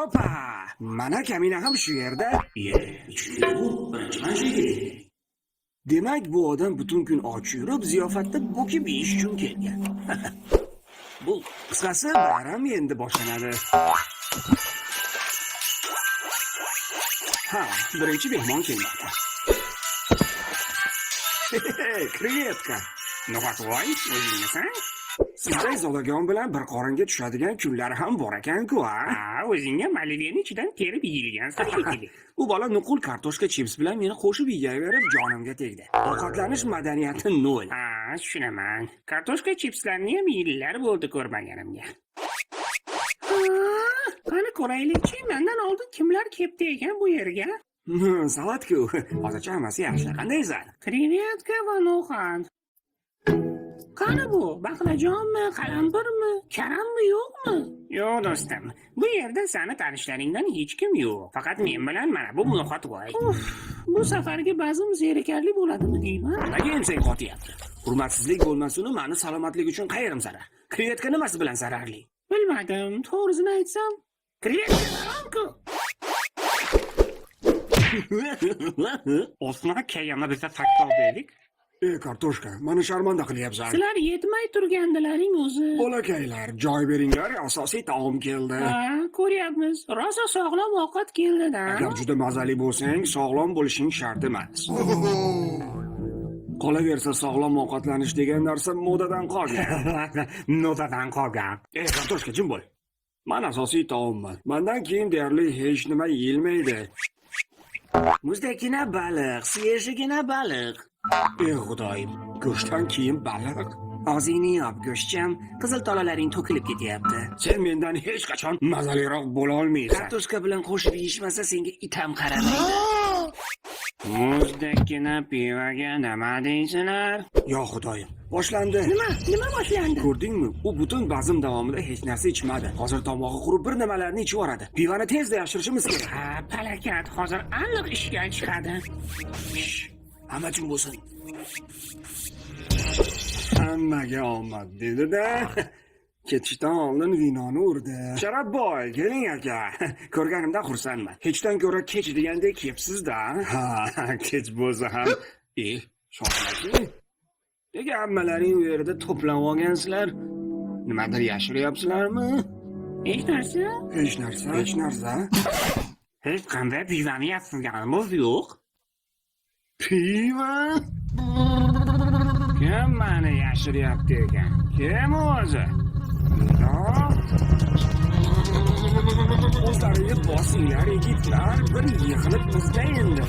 Opa! Mana kamina ham shu yerda. Birinchi Demak, bu odam butun kun och yurib, ziyofatda bo'kib yeyish uchun kelgan. Bu qisqasi bayram endi boshlanadi. Ha, birinchi mehmon kelmoqda. Krevetka. No'g'atvoy, o'zingmisan? Sizday zodagon bilan bir qoringa tushadigan kunlar ham bor ekan-ku, ha? O'zingga maliveni ichidan terib yeyilgansan shekilli. U bola nuqul kartoshka chips bilan meni qo'shib yeyaverib jonim,ga tegdi. Ovqatlanish madaniyati nol. Ha, tushunaman. Kartoshka chipslarni ham yillar bo'ldi ko'rmaganimga. Qani ko'raylik-chi, mendan oldin kimlar kelibdi ekan bu yerga? Salat-ku. Hozircha hammasi yaxshi. Qandaysan? Krevetka va no'xat. Qani bu? Baqlajonmi, qalampirmi, karammi, yo'qmi? Yo'q do'stim. Bu yerda seni tanishlaringdan hech kim yo'q. Faqat men bilan mana bu no'xat voy. Bu safargi bazm zerikarli bo'ladimi deyman? Nega ensang qotyapti? Hurmatsizlik bo'lmasin, meni salomatlik uchun qayrim zarar. Krevetka nimasi bilan zararli? Bilmadim, to'g'risini aytsam, krevetka zararku. Osmona kayamni biza taktor deylik. Kartoshka, meni sharmanda qilyapsan. Sizlar yetmay turgandilaring o'zi. Bolakaylar, joy beringlar, asosiy taom keldi. Ha, ko'ryapmiz. Rosa sog'lom ovqat keldi-da. Agar juda mazali bo'lsang, sog'lom bo'lishing shart emas. Qolaversa sog'lom ovqatlanish degan narsa modadan qolgan. Modadan qolgan. Kartoshka, jim bo'l. Men asosiy taomman. Mendan keyin deyarli hech nima yeyilmaydi. Muzdagina baliq, svejigina baliq. Xudoyim, go'shtdan keyin baliq. Og'zingni yop, go'shtcham, qizil tolalaring to'kilib ketyapti. Sen mendan hech qachon mazaliroq bo'la olmaysan. Kartoshka bilan qo'shib yeyishmasa senga itam qaramaydi. Muzdagina pivoga nima deysizlar? Yo xudoyim, boshlandi. Nima boshlandi? Ko'rdingmi? U butun bazm davomida hech narsa ichmadi. Hozir tomog'i qurib bir nimalarni ichib yoradi. Pivoni tezda yashirishimiz kerak. Ha, palakat, hozir aniq ishga chiqadi. Hamma jim bo'lsin. Hammaga omad dedi-da. Ketishdan oldin vinoni urdi. Sharabboy, keling aka. Ko'rganimdan xursandman. Hechdan ko'ra kech degandek kelibsiz-da. Ha, kech bo'lsa ham. Sho'rlaki. Nega hammalaring u yerda to'planib olgansizlar? Nimadir yashiryapsizlarmi? Hech narsa. Hech qanday pivani yasirganimiz yo'q. Piva? Kim meni yashiryapti ekan? Kim o'zi? O'zlaringiz bosinglar, yigitlar, bir yig'ilib bizga endi.